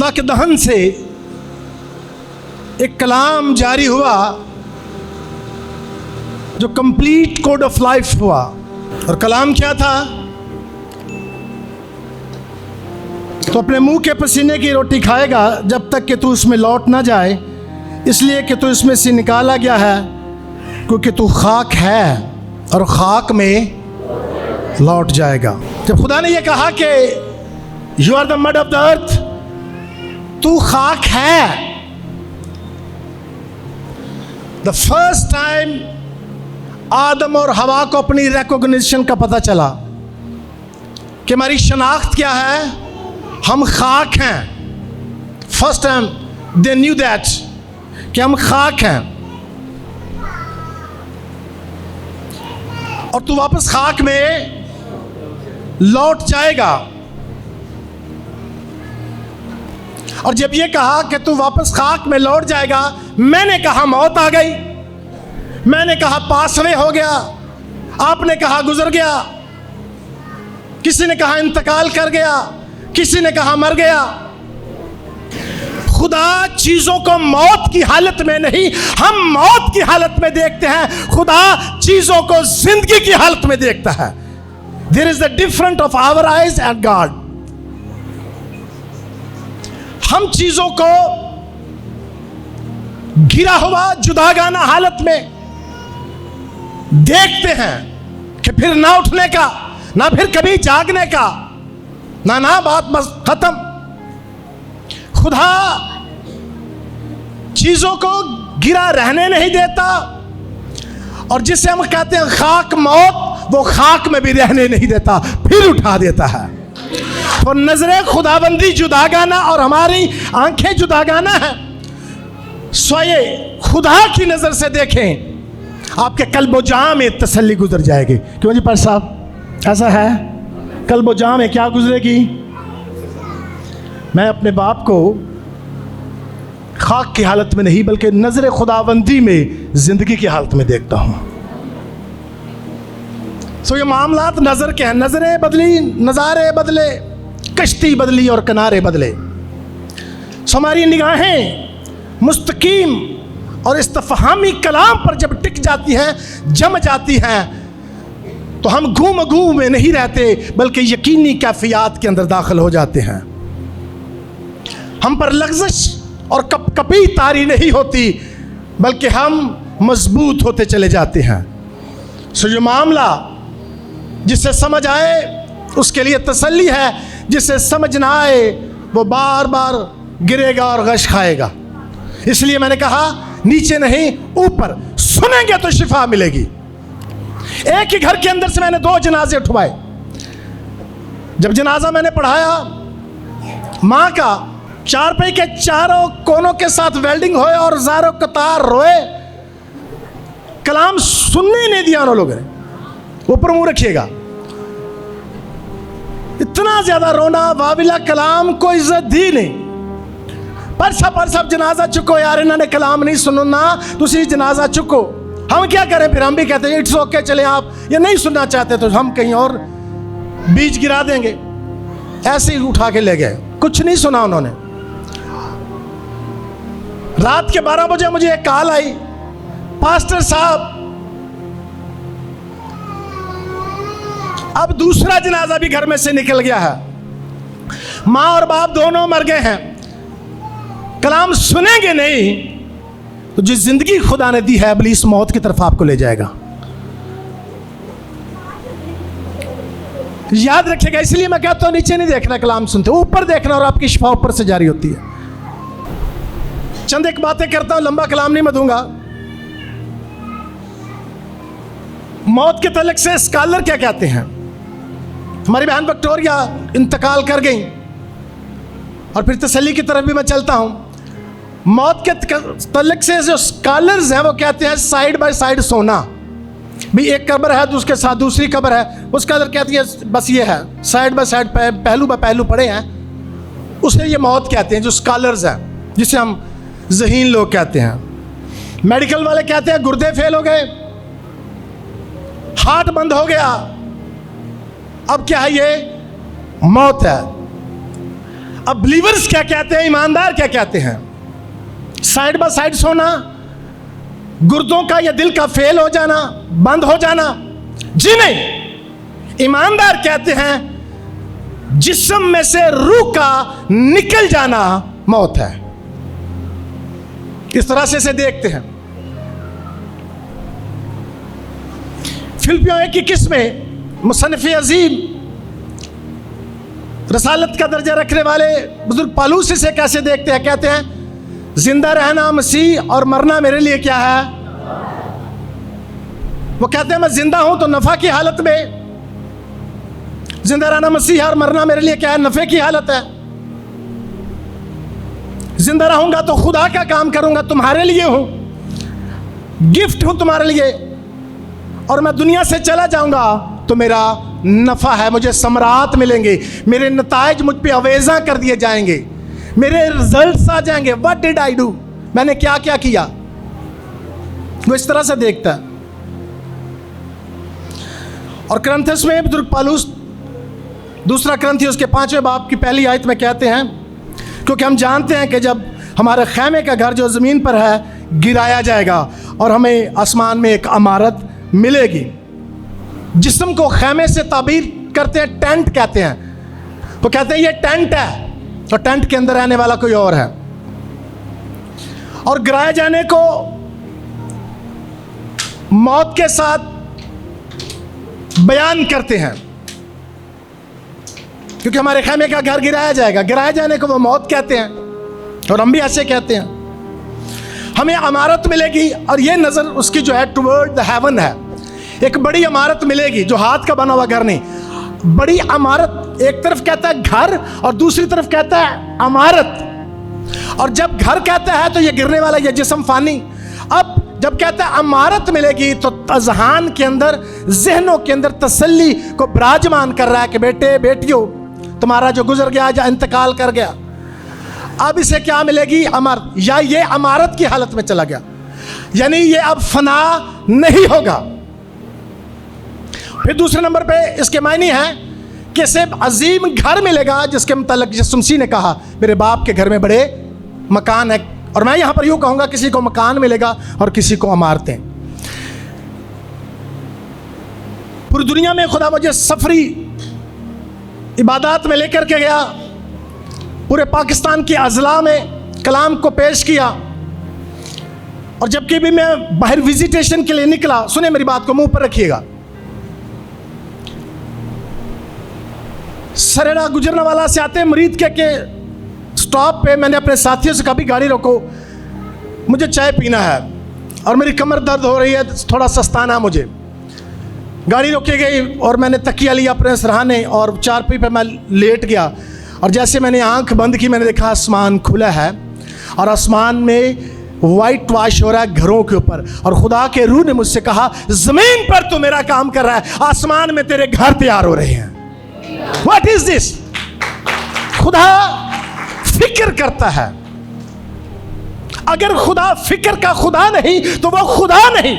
खुदा के दहन से एक कलाम जारी हुआ जो कंप्लीट कोड ऑफ लाइफ हुआ। और कलाम क्या था? तो अपने मुंह के पसीने की रोटी खाएगा जब तक कि तू उसमें लौट ना जाए, इसलिए कि तू इसमें से निकाला गया है, क्योंकि तू खाक है और खाक में लौट जाएगा। जब खुदा ने यह कहा कि you are the mud of the earth, तू खाक है, द फर्स्ट टाइम आदम और हवा को अपनी रिकॉग्निशन का पता चला कि हमारी शनाख्त क्या है, हम खाक हैं। First time they knew that कि हम खाक हैं, और तू वापस खाक में लौट जाएगा। और जब ये कहा कि तू वापस खाक में लौट जाएगा, मैंने कहा मौत आ गई, मैंने कहा पासवे हो गया, आपने कहा गुजर गया, किसी ने कहा इंतकाल कर गया, किसी ने कहा मर गया। खुदा चीजों को मौत की हालत में नहीं, हम मौत की हालत में देखते हैं, खुदा चीजों को जिंदगी की हालत में देखता है। There is the difference of our eyes and God. हम चीजों को गिरा हुआ जुदागाना हालत में देखते हैं कि फिर ना उठने का, ना फिर कभी जागने का, ना बात बस खत्म। खुदा चीजों को गिरा रहने नहीं देता, और जिसे हम कहते हैं खाक मौत, वो खाक में भी रहने नहीं देता, फिर उठा देता है। तो नजरें खुदाबंदी जुदागाना और हमारी आंखें जुदागाना है। स्वयं खुदा की नजर से देखें, आपके कल्बो जाम में तसल्ली गुजर जाएगी। क्यों जी पर साहब, ऐसा है? कल्बो जाम में क्या गुजरेगी? मैं अपने बाप को खाक की हालत में नहीं, बल्कि नजर खुदाबंदी में जिंदगी की हालत में देखता हूं। सो ये मामलात नजर के हैं। नजरें बदली, नजारे बदले, कश्ती बदली और किनारे बदले। सो हमारी निगाहें मुस्तकीम और इस्तफहामी कलाम पर जब टिक जाती हैं, जम जाती हैं, तो हम घूम घूम में नहीं रहते, बल्कि यकीनी कैफियत के अंदर दाखिल हो जाते हैं। हम पर लग़्ज़िश और कपकपी तारी नहीं होती, बल्कि हम मजबूत होते चले जाते हैं। सो जो मामला जिसे समझ आए उसके लिए तसल्ली है, जिसे समझ ना आए वो बार बार गिरेगा और गश खाएगा। इसलिए मैंने कहा नीचे नहीं ऊपर, सुनेंगे तो शिफा मिलेगी। एक ही घर के अंदर से मैंने 2 जनाजे उठवाए। जब जनाजा मैंने पढ़ाया, माँ का चारपाई के चारों कोनों के साथ वेल्डिंग होए और ज़ारो कतार रोए, कलाम सुनने नहीं दिया उन लोगों ने। ऊपर मुंह रखिएगा, इतना ज्यादा रोना, वाविला, कलाम को इज्जत दी नहीं। पर सब जनाजा चुको यार, इन्होंने कलाम नहीं सुनना, तुसी जनाजा चुको। हम क्या करें फिर? हम भी कहते हैं इट्स ओके, चले आप ये नहीं सुनना चाहते तो हम कहीं और बीज गिरा देंगे। ऐसे ही उठा के ले गए, कुछ नहीं सुना उन्होंने। रात के 12 बजे मुझे एक कॉल आई, पास्टर साहब अब दूसरा जनाजा भी घर में से निकल गया है, माँ और बाप दोनों मर गए हैं, कलाम सुनेंगे नहीं तो जिस जिंदगी खुदा ने दी है, इब्लीस मौत की तरफ आपको ले जाएगा। याद रखिएगा। इसलिए मैं कहता हूं नीचे नहीं देखना, कलाम सुनते ऊपर देखना, और आपकी शिफा ऊपर से जारी होती है। चंद एक बातें करता हूं, लंबा कलाम नहीं मैं दूंगा। मौत के तलक से स्कॉलर क्या कहते हैं? हमारी बहन विक्टोरिया इंतकाल कर गई, और फिर तसल्ली की तरफ भी मैं चलता हूं। मौत के तलक से जो स्कॉलर्स हैं वो कहते हैं साइड बाय साइड सोना। भी एक कब्र है तो उसके साथ दूसरी कब्र है, उसके अंदर कहती है बस ये है, साइड बाय साइड पहलू बाय पहलू पड़े हैं, उसे ये मौत कहते हैं, जो स्कॉलर्स हैं, जिसे हम ज़हीन लोग कहते हैं। मेडिकल वाले कहते हैं गुर्दे फेल हो गए, हार्ट बंद हो गया, अब क्या है? ये मौत है। अब बिलीवर्स क्या कहते हैं, ईमानदार क्या कहते हैं? साइड बाय साइड सोना, गुर्दों का या दिल का फेल हो जाना, बंद हो जाना? जी नहीं। ईमानदार कहते हैं जिस्म में से रूह का निकल जाना मौत है। इस तरह से इसे देखते हैं। फिलिपियों 1:21 में मुसन्निफ अजीम, रसालत का दर्जा रखने वाले बुजुर्ग पौलुस इसे कैसे देखते हैं? कहते हैं जिंदा रहना मसीह और मरना मेरे लिए क्या है? वो कहते हैं मैं जिंदा हूं तो नफा की हालत में, जिंदा रहना मसीह और मरना मेरे लिए क्या है? नफे की हालत है। जिंदा रहूंगा तो खुदा का काम करूंगा, तुम्हारे लिए हूं, गिफ्ट हूं तुम्हारे लिए, और मैं दुनिया से चला जाऊंगा तो मेरा नफा है, मुझे समरात मिलेंगे, मेरे नताइज मुझ पे अवेजा कर दिए जाएंगे, मेरे रिजल्ट्स आ जाएंगे। व्हाट डिड आई डू, मैंने क्या क्या किया। वो इस तरह से देखता है। और करंथियस में बुजुर्ग पौलुस 2 करंथियस के 5वें बाब की पहली आयत में कहते हैं, क्योंकि हम जानते हैं कि जब हमारे खैमे का घर जो ज़मीन पर है गिराया जाएगा और हमें आसमान में एक इमारत मिलेगी। जिस्म को खैमे से ताबीर करते हैं, टेंट कहते हैं। तो कहते हैं ये टेंट है, तो टेंट के अंदर रहने वाला कोई और है। और गिराए जाने को मौत के साथ बयान करते हैं, क्योंकि हमारे खैमे का घर गिराया जाएगा। गिराए जाने को वो मौत कहते हैं, और हम भी ऐसे कहते हैं। हमें इमारत मिलेगी, और ये नज़र उसकी जो है टुवर्ड द हेवन है। एक बड़ी इमारत मिलेगी, जो हाथ का बना हुआ घर नहीं, बड़ी इमारत। एक तरफ कहता है घर और दूसरी तरफ कहता है इमारत। और जब घर कहता है तो ये गिरने वाला, ये जिस्म फानी। अब जब कहता है इमारत मिलेगी तो अज़हान के अंदर, जहनों के अंदर तसल्ली को विराजमान कर रहा है कि बेटे बेटियों, तुम्हारा जो गुजर गया, जो इंतकाल कर गया, अब इसे क्या मिलेगी? इमारत। या ये इमारत की हालत में चला गया, यानी ये अब फना नहीं होगा। फिर दूसरे नंबर पे इसके मायने हैं कि सिर्फ अजीम घर मिलेगा, जिसके मुतालिक यीशु मसीह ने कहा मेरे बाप के घर में बड़े मकान है। और मैं यहां पर यूं कहूंगा, किसी को मकान मिलेगा और किसी को इमारतें। पूरी दुनिया में खुदा मुझे सफरी इबादत में लेकर के गया, पूरे पाकिस्तान के अजला में कलाम को पेश किया। और जबकि भी मैं बाहर विजिटेशन के लिए निकला, सुने मेरी बात को, मुंह पर रखिएगा, सरेरा गुजरने वाला से आते मरीद के स्टॉप पे मैंने अपने साथियों से कभी गाड़ी रोको, मुझे चाय पीना है और मेरी कमर दर्द हो रही है, थोड़ा सस्ताना मुझे। गाड़ी रोकी गई और मैंने तकिया लिया अपने सराहने और चारपाई पे मैं लेट गया। और जैसे मैंने आंख बंद की, मैंने देखा आसमान खुला है और आसमान में वाइट वॉश हो रहा है घरों के ऊपर। और खुदा के रूह ने मुझसे कहा जमीन पर तू मेरा काम कर रहा है, आसमान में तेरे घर तैयार हो रहे हैं। What is this? खुदा फिक्र करता है। अगर खुदा फिक्र का खुदा नहीं तो वो खुदा नहीं।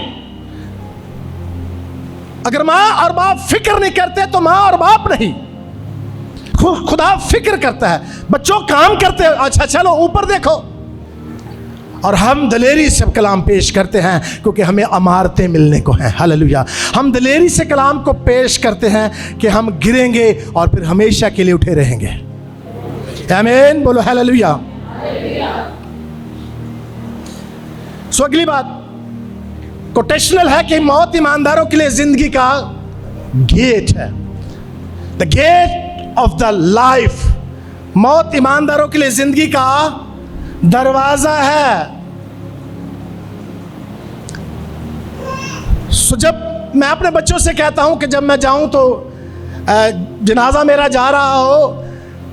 अगर माँ और बाप फिक्र नहीं करते तो माँ और बाप नहीं। खुदा फिक्र करता है। बच्चों काम करते हैं, अच्छा चलो ऊपर देखो। और हम दलेरी से कलाम पेश करते हैं क्योंकि हमें इमारतें मिलने को हैं। हालेलुया। हम दलेरी से कलाम को पेश करते हैं कि हम गिरेंगे और फिर हमेशा के लिए उठे रहेंगे। आमीन, बोलो हालेलुया। सो अगली बात कोटेशनल है कि मौत ईमानदारों के लिए जिंदगी का गेट है, the gate of the life. मौत ईमानदारों के लिए जिंदगी का दरवाजा है। सो जब मैं अपने बच्चों से कहता हूं कि जब मैं जाऊं तो जनाजा मेरा जा रहा हो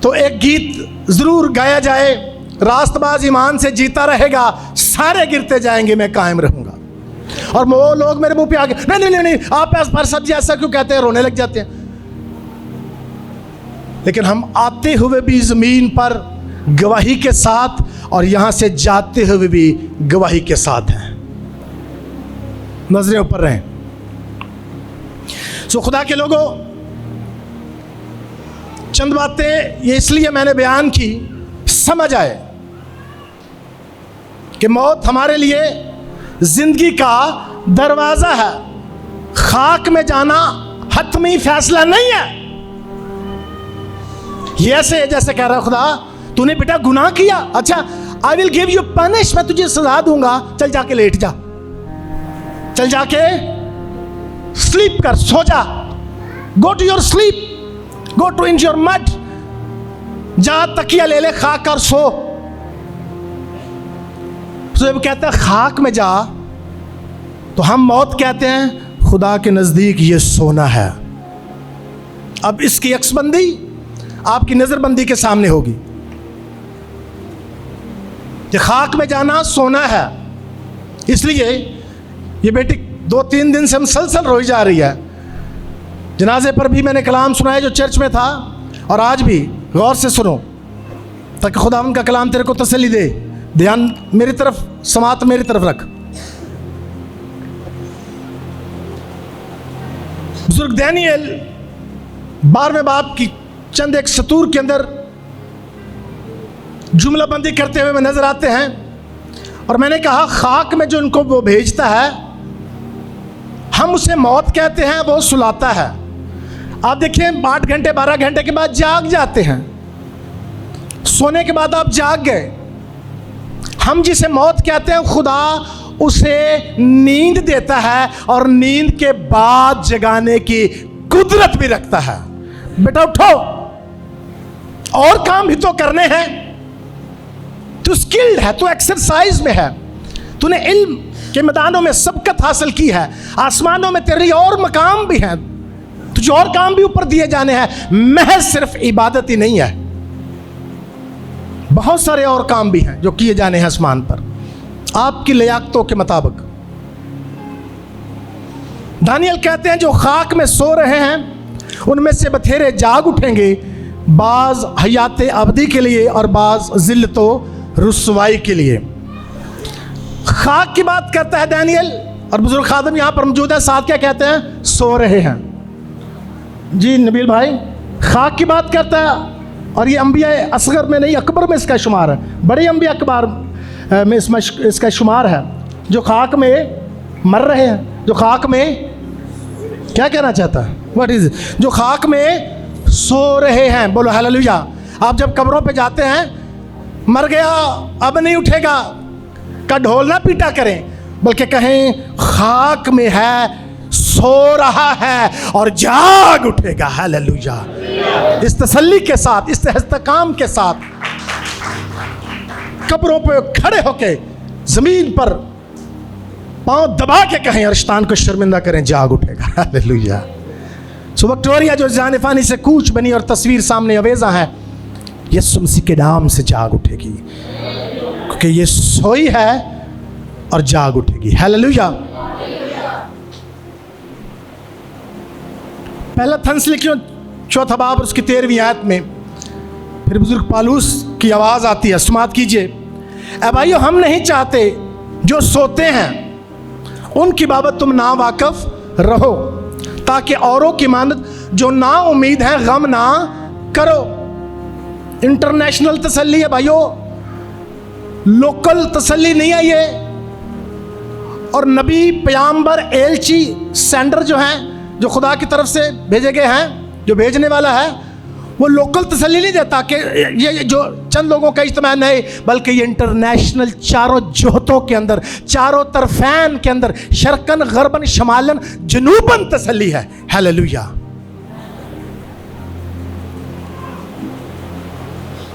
तो एक गीत जरूर गाया जाए, रास्तबाज ईमान से जीता रहेगा, सारे गिरते जाएंगे मैं कायम रहूंगा। और वो लोग मेरे मुंह पे आके नहीं नहीं नहीं, नहीं आप पर सब्जी ऐसा क्यों कहते हैं, रोने लग जाते हैं। लेकिन हम आते हुए भी जमीन पर गवाही के साथ और यहां से जाते हुए भी गवाही के साथ हैं। नजरें ऊपर रहें। सो खुदा के लोगों, चंद बातें ये इसलिए मैंने बयान की, समझ आए कि मौत हमारे लिए जिंदगी का दरवाजा है। खाक में जाना हतमी फैसला नहीं है। ये ऐसे जैसे कह रहा खुदा तूने बेटा गुनाह किया, अच्छा I will give you punish, मैं तुझे सजा दूंगा, चल जाके लेट जा, चल जाके स्लीप कर, सो जा, go to your sleep, go to in your mud, जा तकिया ले ले खाक और सो। तो जब कहते हैं खाक में जा, तो हम मौत कहते हैं खुदा के नजदीक ये सोना है। अब इसकी अक्सबंदी आपकी नजरबंदी के सामने होगी कि खाक में जाना सोना है। इसलिए ये बेटी 2-3 दिन से मुसलसल रोई जा रही है। जनाजे पर भी मैंने कलाम सुनाया जो चर्च में था, और आज भी गौर से सुनो ताकि खुदा उनका कलाम तेरे को तसल्ली दे। ध्यान मेरी तरफ, समात मेरी तरफ रख। बुजुर्ग दानियल 12वें बाब की चंद एक सतूर के अंदर जुमला बंदी करते हुए नजर आते हैं। और मैंने कहा खाक में जो उनको वो भेजता है, हम उसे मौत कहते हैं, वो सुलाता है। आप देखिए 8 घंटे 12 घंटे के बाद जाग जाते हैं, सोने के बाद आप जाग गए। हम जिसे मौत कहते हैं खुदा उसे नींद देता है और नींद के बाद जगाने की कुदरत भी रखता है। बेटा उठो, और काम भी तो करने हैं। तू स्किल्ड है, तू एक्सरसाइज में है, तूने इल्म के मैदानों में सबकत हासिल की है, आसमानों में तेरे और मकाम भी हैं, तुझे और काम भी ऊपर दिए जाने हैं। महज सिर्फ इबादत ही नहीं है, बहुत सारे और काम भी हैं जो किए जाने हैं आसमान पर आपकी लियाकतों के मुताबिक। दानियल कहते हैं जो खाक में सो रहे हैं उनमें से बथेरे जाग उठेंगे, बाज हयात अबदी के लिए और बाज जिल्लतो रुसवाई के लिए। खाक की बात करता है दानियल, और बुजुर्ग खादम यहाँ पर मौजूद है, साथ क्या कहते हैं? सो रहे हैं। जी नबील भाई, खाक की बात करता है, और ये अंबिया असगर में नहीं अकबर में इसका शुमार है, बड़े अंबिया अकबार में इसका शुमार है, जो खाक में मर रहे हैं, जो खाक में क्या कहना चाहता है, व्हाट इज, जो खाक में सो रहे हैं। बोलो हालेलुया। आप जब कब्रों पे जाते हैं, मर गया अब नहीं उठेगा का ढोल ना पीटा करें, बल्कि कहें खाक में है, सो रहा है और जाग उठेगा। हालेलुया। इस तसल्ली के साथ, इस इस्तेकाम के साथ कब्रों पे खड़े होके जमीन पर पांव दबा के कहें और शैतान को शर्मिंदा करें, जाग उठेगा। हालेलुया। सो विक्टोरिया जो जानिफानी से कूच बनी और तस्वीर सामने अवेजा है, यीशु मसीह के नाम से जाग उठेगी, क्योंकि ये सोई है और जाग उठेगी। हालेलुया। पहला थेसलुनीकियों 4 बाब उसकी 13वीं आयत में फिर बुजुर्ग पालूस की आवाज़ आती है, समात कीजिए। ऐ भाइयों, हम नहीं चाहते जो सोते हैं उनकी बाबत तुम ना वाकफ रहो, ताकि औरों की मानद जो ना उम्मीद है गम ना करो। इंटरनेशनल तसल्ली है भाइयों, लोकल तसल्ली नहीं है ये। और नबी, पैगंबर, एलची, सेंडर जो हैं, जो खुदा की तरफ से भेजे गए हैं, जो भेजने वाला है, वो लोकल तसल्ली नहीं देता कि ये जो चंद लोगों का इज्तिमा नहीं, बल्कि ये इंटरनेशनल चारों जोहतों के अंदर, चारों तरफैन के अंदर, शर्कन, गरबन, शमालन, जनूबन तसल्ली है। हालेलुया।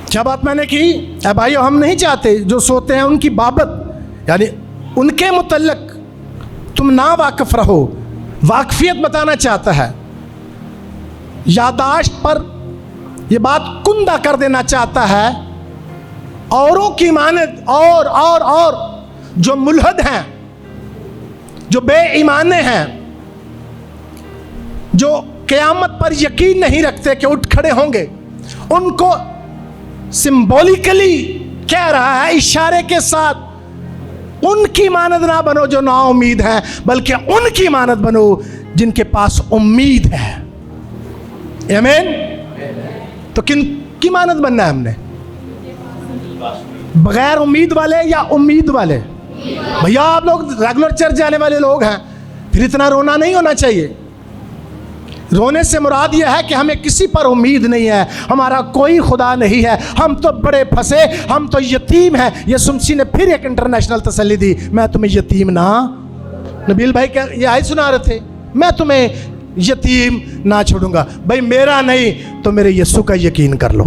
क्या बात मैंने की? ऐ भाइयों, हम नहीं चाहते जो सोते हैं उनकी बाबत, यानी उनके मुतल्लक तुम ना वाकिफ रहो। वाकफियत बताना चाहता है, यादाश्त पर यह बात कुंदा कर देना चाहता है। औरों की मानद और जो मुल्हद हैं, जो बेईमाने हैं, जो क़यामत पर यकीन नहीं रखते कि उठ खड़े होंगे, उनको सिंबॉलिकली कह रहा है, इशारे के साथ, उनकी मानद ना बनो जो ना उम्मीद है, बल्कि उनकी मानद बनो जिनके पास उम्मीद है। आमीन। तो किन की मानद बनना है हमने? बगैर उम्मीद वाले या उम्मीद वाले? भैया आप लोग रेगुलर चर्च जाने वाले लोग हैं, फिर इतना रोना नहीं होना चाहिए। रोने से मुराद यह है कि हमें किसी पर उम्मीद नहीं है, हमारा कोई खुदा नहीं है, हम तो बड़े फंसे, हम तो यतीम हैं। यीशु मसीह ने फिर एक इंटरनेशनल तसल्ली दी, मैं तुम्हें यतीम ना, नबील भाई क्या ये आयत सुना रहे थे, मैं तुम्हें यतीम ना छोड़ूंगा। भाई मेरा नहीं तो मेरे यीशु का यकीन कर लो।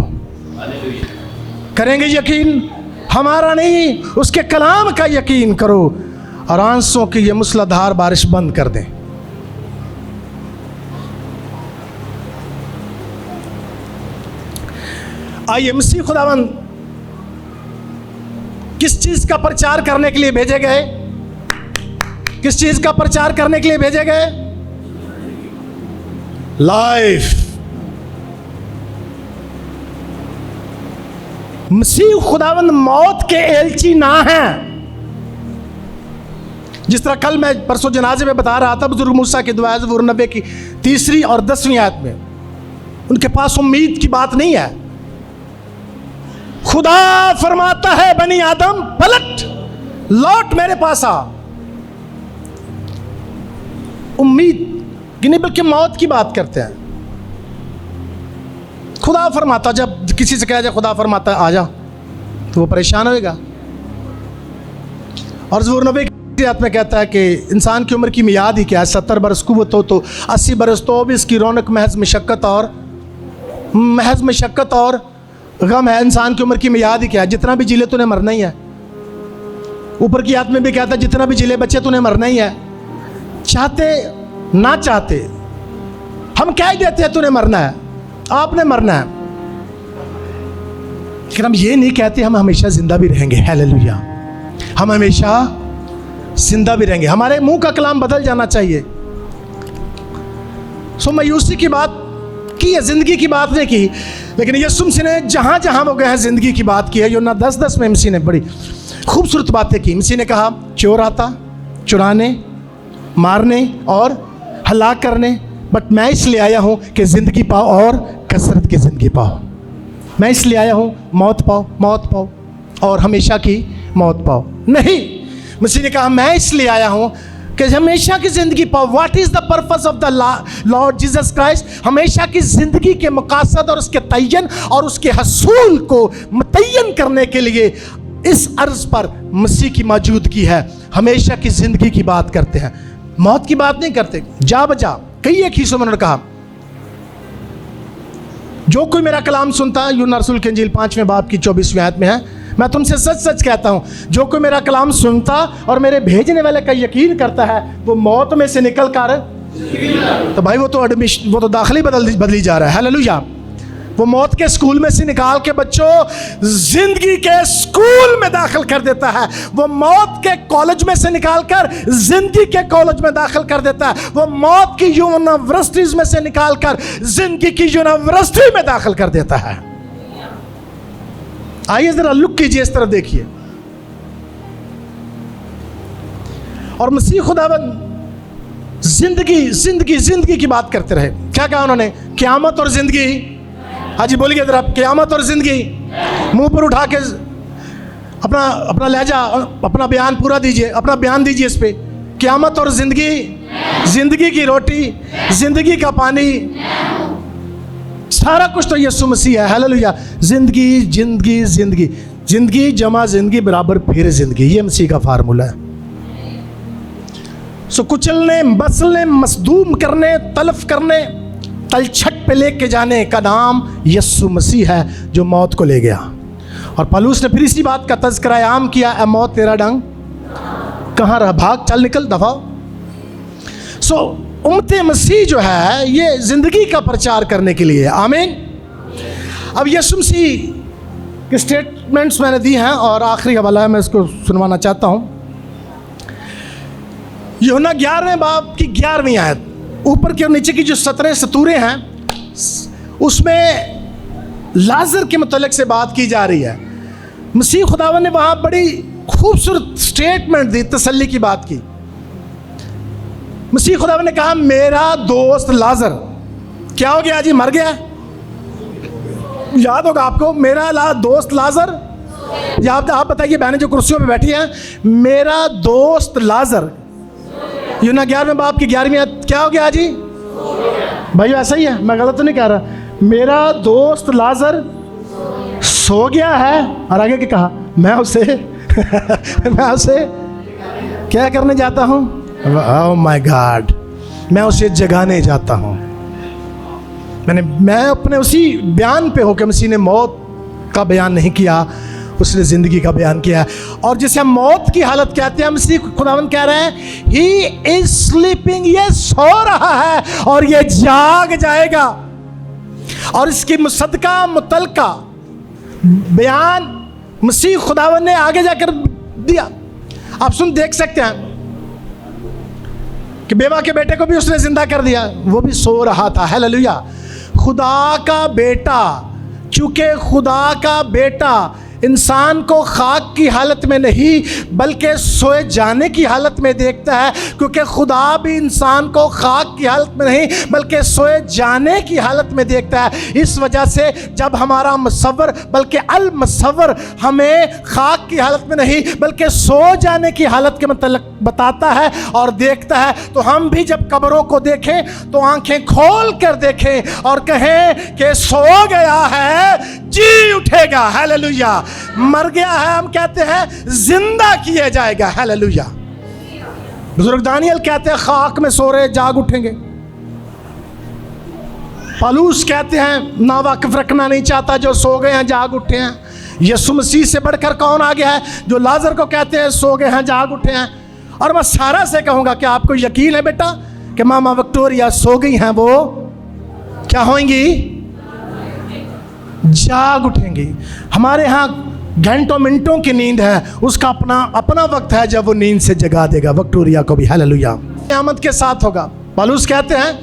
करेंगे यकीन? हमारा नहीं, उसके कलाम का यकीन करो और आंसुओं की ये मूसलाधार बारिश बंद कर दें। आइए, मसीह खुदावंद किस चीज का प्रचार करने के लिए भेजे गए? किस चीज का प्रचार करने के लिए भेजे गए? लाइफ। मसीह खुदावंद मौत के एलची ना हैं। जिस तरह कल मैं परसों जनाजे में बता रहा था, बुजुर्ग मूसा की दुआ ज़बूर 90 की 3 और 10वीं आयत में, उनके पास उम्मीद की बात नहीं है। खुदा फरमाता है बनी आदम पलट, लौट मेरे पास आ। उम्मीद की नहीं बल्कि मौत की बात करते हैं। खुदा फरमाता, जब किसी से कहा जाए खुदा फरमाता आ जा, तो वो परेशान होएगा। और ज़बूर 90 की आयत में कहता है कि इंसान की उम्र की मियाद ही क्या है, 70 बरस कुव्वत हो तो 80 बरस तो भी इसकी रौनक महज मशक्क़त और गम है। इंसान की उम्र की मियाद ही क्या है, जितना भी जिले तूने मरना ही है। ऊपर की आयत में भी कहता है जितना भी जिले बच्चे तूने मरना ही है। चाहते ना चाहते हम कह ही देते हैं तूने मरना है, आपने मरना है, लेकिन हम ये नहीं कहते हम हमेशा जिंदा भी रहेंगे। हालेलुया, हम हमेशा जिंदा भी रहेंगे। हमारे मुंह का कलाम बदल जाना चाहिए। सो मायूसी की बात की है, जिंदगी की बात नहीं की, लेकिन यीशु मसीह ने जहां जहां वो गए हैं जिंदगी की बात की है। यूहन्ना 10:10 में मसीह ने बड़ी खूबसूरत बातें की। मसीह ने कहा चोर आता चुराने, मारने और हलाक करने, बट मैं इसलिए आया हूं कि जिंदगी पाओ और कसरत की जिंदगी पाओ। मैं इसलिए आया हूं मौत पाओ और हमेशा की मौत पाओ। नहीं, मसीह ने कहा मैं इसलिए आया हूं कि हमेशा की जिंदगी पाओ। What is the purpose of the Lord Jesus Christ? हमेशा की जिंदगी के मकासद और उसके तयन और उसके हसूल को मुतय्यन करने के लिए इस अर्ज पर मसीह की मौजूदगी है। हमेशा की जिंदगी की बात करते हैं, मौत की बात नहीं करते। जा बजा कई एक हिस्सों में उन्होंने कहा जो कोई मेरा कलाम सुनता है, यूहन्ना रसूल की इंजील 5वें बाब की 24वीं आयत में है, मैं तुमसे सच सच कहता हूं जो कोई मेरा कलाम सुनता और मेरे भेजने वाले का यकीन करता है वो मौत में से निकल कर, तो भाई वो तो दाखिली बदली जा रहा है। हालेलुया, वो मौत के स्कूल में से निकाल के बच्चों जिंदगी के स्कूल में दाखिल कर देता है। वो मौत के कॉलेज में से निकालकर जिंदगी के कॉलेज में दाखिल कर देता है। वो मौत की यूनिवर्सिटीज में से निकालकर जिंदगी की यूनिवर्सिटी में दाखिल कर देता है। आइए जरा लुक कीजिए, इस तरफ देखिए। और मसीह खुदावंद जिंदगी की बात करते रहे। क्या कहा उन्होंने? क़यामत और जिंदगी। हाँ जी बोलिए जरा, क़यामत और जिंदगी। मुंह पर उठा के अपना लहजा, अपना बयान पूरा दीजिए, अपना बयान दीजिए इस पे। क़यामत और जिंदगी, जिंदगी की रोटी, जिंदगी का पानी, सारा कुछ तो यीशु मसीह है। हालेलुया, जिंदगी जिंदगी जिंदगी, जिंदगी जमा जिंदगी बराबर फिर जिंदगी, ये मसीह का फार्मूला है। सो कुचलने, मसलने, मसदूम करने, तलफ करने, तलछट पे लेके जाने का नाम यीशु मसीह है जो मौत को ले गया। और पौलुस ने फिर इसी बात का तज़किरा आम किया, ए मौत तेरा डंग कहाँ रहा, भाग चल निकल दफा। सो उम्मते मसीह जो है ये जिंदगी का प्रचार करने के लिए। आमीन। अब यीशु मसीह के स्टेटमेंट्स मैंने दी हैं और आखिरी हवाला है, मैं इसको सुनवाना चाहता हूँ। यूहन्ना 11वें बाब की 11वीं आयत, ऊपर की और नीचे की जो 17 सतूरे हैं उसमें लाजर के मुतल्लिक से बात की जा रही है। मसीह खुदावन ने वहाँ बड़ी खूबसूरत स्टेटमेंट दी, तसल्ली की बात की। मसीह खुदावन ने कहा मेरा दोस्त लाजर क्या हो गया जी, मर गया। याद होगा आपको, मेरा दोस्त लाजर, आप बताइए बहनें जो कुर्सियों पे बैठी हैं, मेरा दोस्त लाजर, यूना 11वें बाब की 11वीं आयत, क्या हो गया जी भाई? ऐसा ही है, मैं गलत तो नहीं कह रहा। मेरा दोस्त लाजर सो गया है, और आगे क्या कहा? मैं उसे मैं उसे क्या करने जाता हूँ? ओह माय गॉड, मैं उसे जगाने जाता हूँ। मैं अपने उसी बयान पे हूँ कि मसीह ने मौत का बयान नहीं किया, उसने ज़िंदगी का बयान किया। और जिसे हम मौत की हालत कहते हैं, मसीह खुदावंद कह रहे हैं ही इज स्लीपिंग, ये सो रहा है और ये जाग जाएगा। और इसकी मुसद्दका मुतलका बयान मसीह खुदावंद ने आगे जाकर दिया। आप देख सकते हैं कि बेवा के बेटे को भी उसने जिंदा कर दिया, वो भी सो रहा था। हालेलुया। खुदा का बेटा, चूंकि खुदा का बेटा इंसान को खाक की हालत में नहीं बल्कि सोए जाने की हालत में देखता है, क्योंकि खुदा भी इंसान को खाक की हालत में नहीं बल्कि सोए जाने की हालत में देखता है। इस वजह से जब हमारा मुसव्वर बल्कि अल मुसव्वर हमें खाक की हालत में नहीं बल्कि सो जाने की हालत के मतलब बताता है और देखता है, तो हम भी जब कब्रों को देखें तो आंखें खोल कर देखें और कहें कि सो गया है, जी उठेगा। हालेलुया। मर गया है, हम कहते हैं जिंदा किया जाएगा। हालेलुया। बुजुर्ग दानियल कहते हैं खाक में सो रहे जाग उठेंगे। पौलुस कहते हैं ना वाकिफ रखना नहीं चाहता, जो सो गए हैं जाग उठे हैं। यीशु मसीह से बढ़कर कौन आ गया है, जो लाजर को कहते हैं सो गए हैं जाग उठे हैं। और मैं सारा से कहूंगा कि आपको यकीन है बेटा कि मामा विक्टोरिया सो गई हैं, वो क्या होंगी? जाग उठेंगी। हमारे यहाँ घंटों मिनटों की नींद है, उसका अपना वक्त है जब वो नींद से जगा देगा विक्टोरिया को भी। हालेलुया। क़यामत के साथ होगा। पौलुस कहते हैं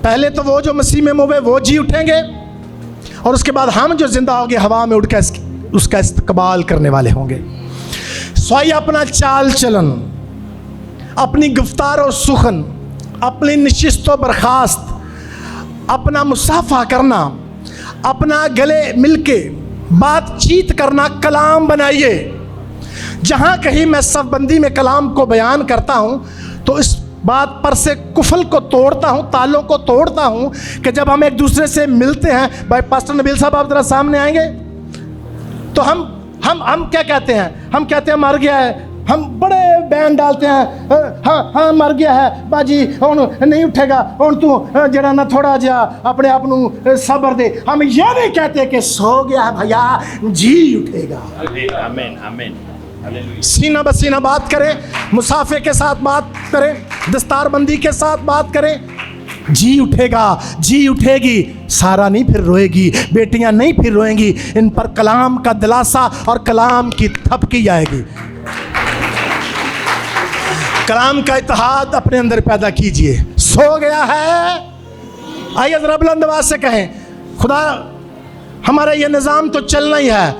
पहले तो वो जो मसीह में मुवे वो जी उठेंगे, और उसके बाद हम जो जिंदा होंगे हवा में उड़कर उसका इस्तकबाल करने वाले होंगे। स्वाई अपना चाल चलन, अपनी गुफ्तार और सुखन, अपनी नशिस्त व बर्खास्त, अपना मुसाफा करना, अपना गले मिलके बातचीत करना कलाम बनाइए। जहाँ कहीं मैं सफबंदी में कलाम को बयान करता हूँ तो इस बात पर से कुफल को तोड़ता हूँ, तालों को तोड़ता हूँ कि जब हम एक दूसरे से मिलते हैं, भाई पास्टर नबील साहब आप जरा सामने आएंगे, तो हम क्या कहते हैं? हम कहते हैं मर गया है, हम बड़े बयान डालते हैं, हाँ मर गया है बाजी, हुण नहीं उठेगा, हुण तू जरा ना थोड़ा जा अपने आप नू सब्र दे। हम ये नहीं कहते कि सो गया भैया, जी उठेगा। आमीन आमीन। सीना बसीना बात करें, मुसाफे के साथ बात करें, दस्तारबंदी के साथ बात करें। जी उठेगा, जी उठेगी। सारा नहीं फिर रोएगी, बेटियां नहीं फिर रोएंगी, इन पर कलाम का दिलासा और कलाम की थपकी आएगी। कलाम का इत्तेहाद अपने अंदर पैदा कीजिए। सो गया है, आइए जरा बुलंद आवाज से कहें खुदा हमारा ये निज़ाम तो चलना ही है।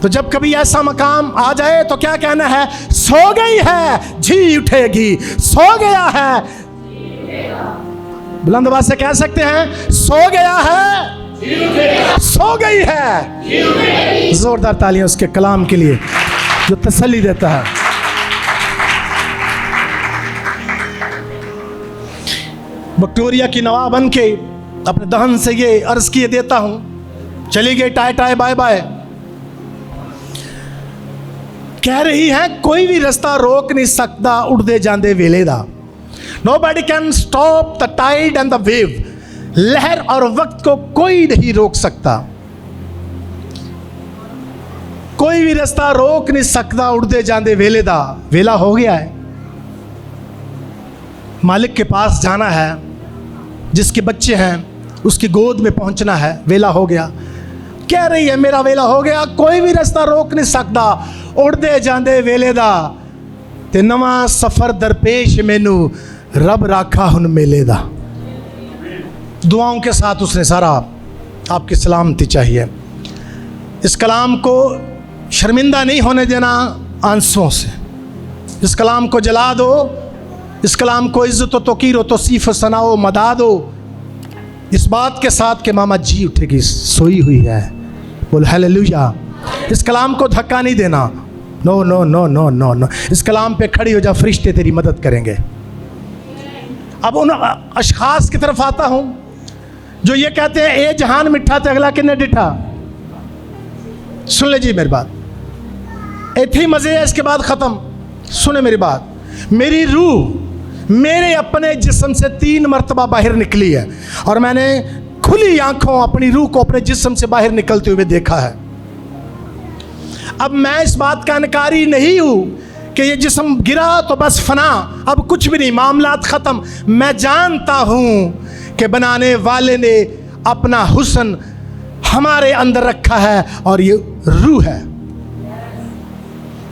तो जब कभी ऐसा मकाम आ जाए तो क्या कहना है? सो गई है, जी उठेगी। सो गया है, बुलंद आवाज से कह सकते हैं सो गया है, सो गई है। जोरदार तालियां उसके कलाम के लिए जो तसल्ली देता है। विक्टोरिया की नवा बन के अपने दहन से ये अर्ज किए देता हूं, चली गई टाय टाय बाय बाय। कह रही है कोई भी रास्ता रोक नहीं सकता उड़दे जांदे वेले दा। Nobody can stop the tide and the wave. लहर और वक्त को कोई नहीं रोक सकता, कोई भी रास्ता रोक नहीं सकता उड़दे जांदे वेले दा। वेला हो गया है, मालिक के पास जाना है, जिसके बच्चे हैं उसकी गोद में पहुंचना है। वेला हो गया, कह रही है मेरा वेला हो गया, कोई भी रास्ता रोक नहीं सकता उड़दे जांदे वेले दा। ते नवा सफर दरपेश मैनू रब राखा हुन मेले दा। दुआओं के साथ उसने सारा आपकी सलामती चाहिए। इस कलाम को शर्मिंदा नहीं होने देना आंसुओं से। इस कलाम को जला दो, इस कलाम को इज़्ज़त व तौक़ीर व तौसीफ़ व सना व मदा दो। इस बात के साथ कि मामा जी उठेगी, सोई हुई है। बोल हालेलुया। इस कलाम को धक्का नहीं देना। No no no no no no, इस कलाम पे खड़ी हो जा, फरिश्ते तेरी मदद करेंगे। अब उन अशखास की तरफ आता हूं जो ये कहते हैं ए जहान मिठा ते अगला किन्ने डिठा। सुन ले जी मेरी बात, इतने ही मज़े है, इसके बाद ख़त्म। सुने मेरी बात, मेरी रूह मेरे अपने जिस्म से 3 मरतबा बाहर निकली है और मैंने खुली आंखों अपनी रूह को अपने जिस्म से बाहर निकलते हुए देखा है। अब मैं इस बात का इनकारी नहीं हूँ कि ये जिस्म गिरा तो बस फना, अब कुछ भी नहीं, मामलात ख़त्म। मैं जानता हूँ कि बनाने वाले ने अपना हुस्न हमारे अंदर रखा है और ये रूह है।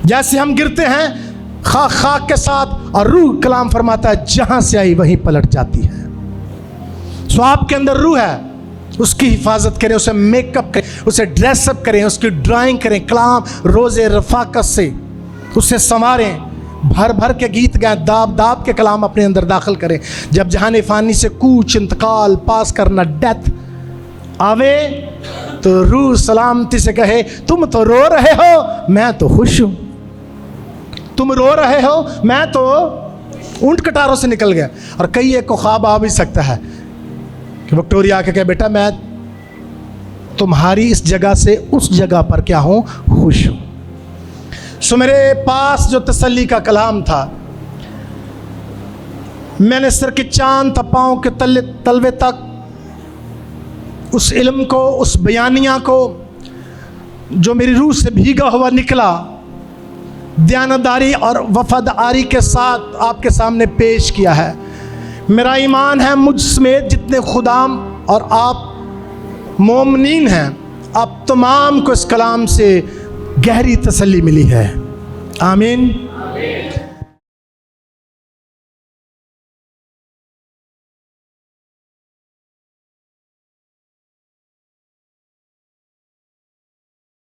जैसे हम गिरते हैं खाक के साथ और रूह, कलाम फरमाता है जहां से आई वहीं पलट जाती है। सो आपके अंदर रूह है, उसकी हिफाजत करें, उसे मेकअप करें, उसे ड्रेसअप करें, उसकी ड्राइंग करें, कलाम रोज़े रफाकत से उसे संवारें, भर भर के गीत गाएं, दाब दाब के कलाम अपने अंदर दाखिल करें। जब जहान फ़ानी से कूच इंतकाल पास करना, डेथ आवे, तो रूह सलामती से कहे तुम तो रो रहे हो, मैं तो खुश हूँ। तुम रो रहे हो, मैं तो ऊंट कटारों से निकल गया। और कई एक को ख्वाब आ भी सकता है कि विक्टोरिया आके कहे बेटा मैं तुम्हारी इस जगह से उस जगह पर क्या हूँ, खुश हूँ। सो मेरे पास जो तसल्ली का कलाम था, मैंने सिर के चांद तपाओं के तलवे तक उस इल्म को, उस बयानिया को जो मेरी रूह से भीगा हुआ निकला, दयानतदारी और वफादारी के साथ आपके सामने पेश किया है। मेरा ईमान है मुझ समेत जितने खुदाम और आप मोमिनीन हैं, आप तमाम को इस कलाम से गहरी तसल्ली मिली है। आमीन।